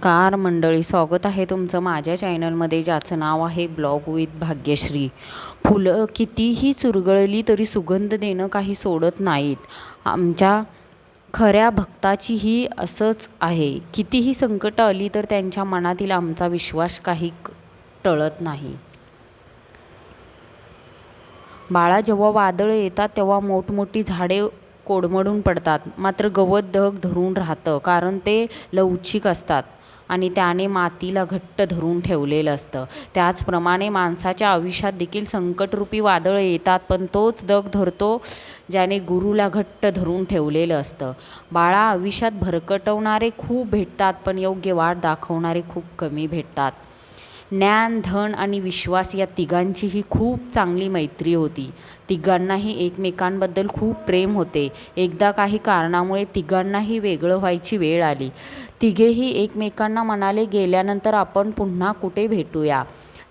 नमस्कार मंडळी, स्वागत आहे तुमचं माझ्या चॅनलमध्ये, ज्याचं नाव आहे ब्लॉग विथ भाग्यश्री. फुलं कितीही चुरगळली तरी सुगंध देणं काही सोडत नाहीत. आमच्या खऱ्या भक्ताचीही असंच आहे. कितीही संकट आली तर त्यांच्या मनातील आमचा विश्वास काही टळत नाही. बाळा, जेव्हा वादळ येतात तेव्हा मोठमोठी झाडे कोडमडून पडतात, मात्र गवत धग धरून राहतं, कारण ते लवचिक असतात आणि त्याने मातीला घट्ट धरून ठेवलेलं असतं. त्याचप्रमाणे माणसाच्या आयुष्यात देखील संकटरूपी वादळ येतात, पण तोच धग धरतो ज्याने गुरुला घट्ट धरून ठेवलेलं असतं. बाळा, आयुष्यात भरकटवणारे खूप भेटतात, पण योग्य वाट दाखवणारे खूप कमी भेटतात. ज्ञान, धन आणि विश्वास या तिघांचीही खूप चांगली मैत्री होती. तिघांनाही एकमेकांबद्दल खूप प्रेम होते. एकदा काही कारणामुळे तिघांनाही वेगळं व्हायची वेळ आली. तिघेही एकमेकांना म्हणाले, गेल्यानंतर आपण पुन्हा कुठे भेटूया.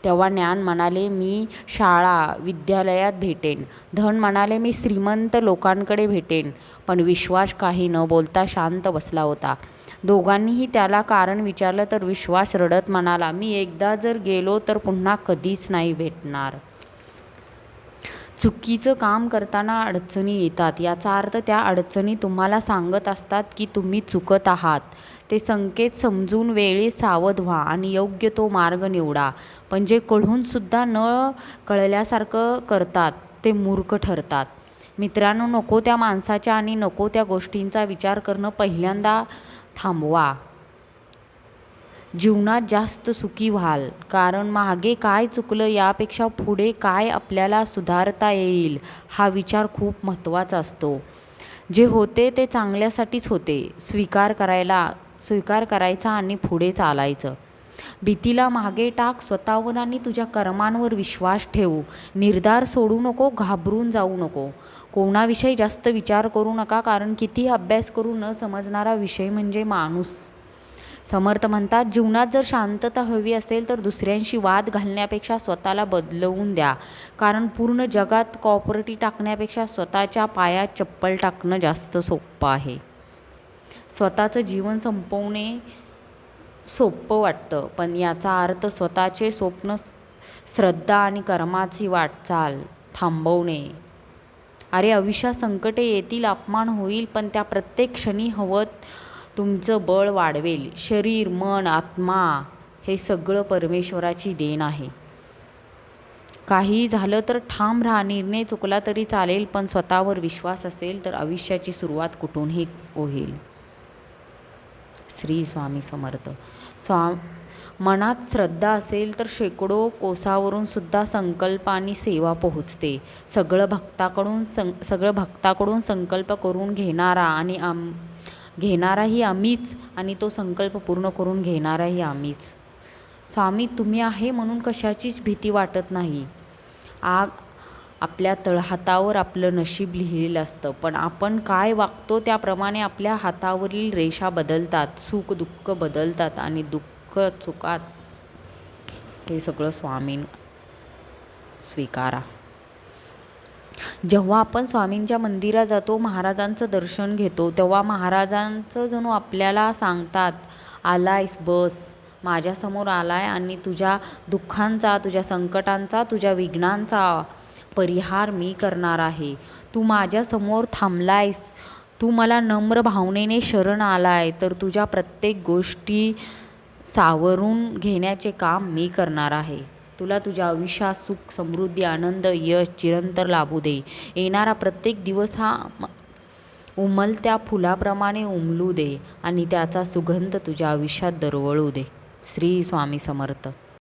तेव्हा ज्ञान म्हणाले, मी शाळा विद्यालयात भेटेन. धन म्हणाले, मी श्रीमंत लोकांकडे भेटेन. पण विश्वास काही न बोलता शांत बसला होता. दोघांनीही त्याला कारण विचारलं तर विश्वास रडत म्हणाला, मी एकदा जर गेलो तर पुन्हा कधीच नाही भेटणार. चुकीचं काम करताना अडचणी येतात, याचा अर्थ त्या अडचणी तुम्हाला सांगत असतात की तुम्ही चुकत आहात. ते संकेत समजून वेळी सावध व्हा आणि योग्य तो मार्ग निवडा. पण जे कळूनसुद्धा न कळल्यासारखं करतात ते मूर्ख ठरतात. मित्रांनो, नको त्या माणसाच्या आणि नको त्या गोष्टींचा विचार करणं पहिल्यांदा थांबवा. जीवनात जास्त सुखी व्हाल, कारण मागे काय चुकलं यापेक्षा पुढे काय आपल्याला सुधारता येईल हा विचार खूप महत्त्वाचा असतो. जे होते ते चांगल्यासाठीच होते. स्वीकार करायचा आणि पुढे चालायचं. भीतीला मागे टाक, स्वतःवर आणि तुझ्या कर्मांवर विश्वास ठेव. निर्धार सोडू नको, घाबरून जाऊ नको. कोणाविषयी जास्त विचार करू नका, कारण किती अभ्यास करू न समजणारा विषय म्हणजे माणूस. समर्थ म्हणतात, जीवनात जर शांतता हवी असेल तर दुसऱ्यांशी वाद घालण्यापेक्षा स्वतःला बदलवून द्या, कारण पूर्ण जगात कॉपरेटी टाकण्यापेक्षा स्वतःच्या पायात चप्पल टाकणं जास्त सोपं आहे. स्वतःचं जीवन संपवणे सोपं वाटतं, पण याचा अर्थ स्वतःचे स्वप्न, श्रद्धा आणि कर्माची वाटचाल थांबवणे. अरे, आयुष्यात संकटे येतील, अपमान होईल, पण त्या प्रत्येक क्षणी हवं तुमचं बळ वाढवेल. शरीर, मन, आत्मा हे सगळं परमेश्वराची देण आहे. काही झालं तर ठाम राहा. निर्णय चुकला तरी चालेल, पण स्वतःवर विश्वास असेल तर आयुष्याची सुरुवात कुठूनही होईल. श्री स्वामी समर्थ. मनात श्रद्धा असेल तर शेकडो कोसावरून सुद्धा संकल्प आणि सेवा पोहोचते. सगळं भक्ताकडून संकल्प करून घेणाराही आम्हीच आणि तो संकल्प पूर्ण करून घेणाराही आम्हीच. स्वामी, तुम्ही आहे म्हणून कशाचीच भीती वाटत नाही. आपल्या तळहातावर आपलं नशीब लिहिलेलं असतं, पण आपण काय वागतो त्याप्रमाणे आपल्या हातावरील रेषा बदलतात. सुख दुःख बदलतात आणि दुःख चुकात हे सगळं स्वामी स्वीकारा. जेव्हा आपण स्वामींच्या मंदिरात जातो, महाराजांचं दर्शन घेतो, तेव्हा महाराजांचं जणू आपल्याला सांगतात, आलायस बस, माझ्यासमोर आलाय आणि तुझ्या दुःखांचा, तुझ्या संकटांचा, तुझ्या विघ्नांचा परिहार मी करणार आहे. तू माझ्यासमोर थांबलायस, तू मला नम्र भावनेने शरण आलाय, तर तुझ्या प्रत्येक गोष्टी सावरून घेण्याचे काम मी करणार आहे. तुला तुझ्या आयुष्यात सुख, समृद्धी, आनंद, यश चिरंतर लाभू दे. येणारा प्रत्येक दिवस हा उमलत्या फुलाप्रमाणे उमलू दे आणि त्याचा सुगंध तुझ्या आयुष्यात दरवळू दे. श्री स्वामी समर्थ.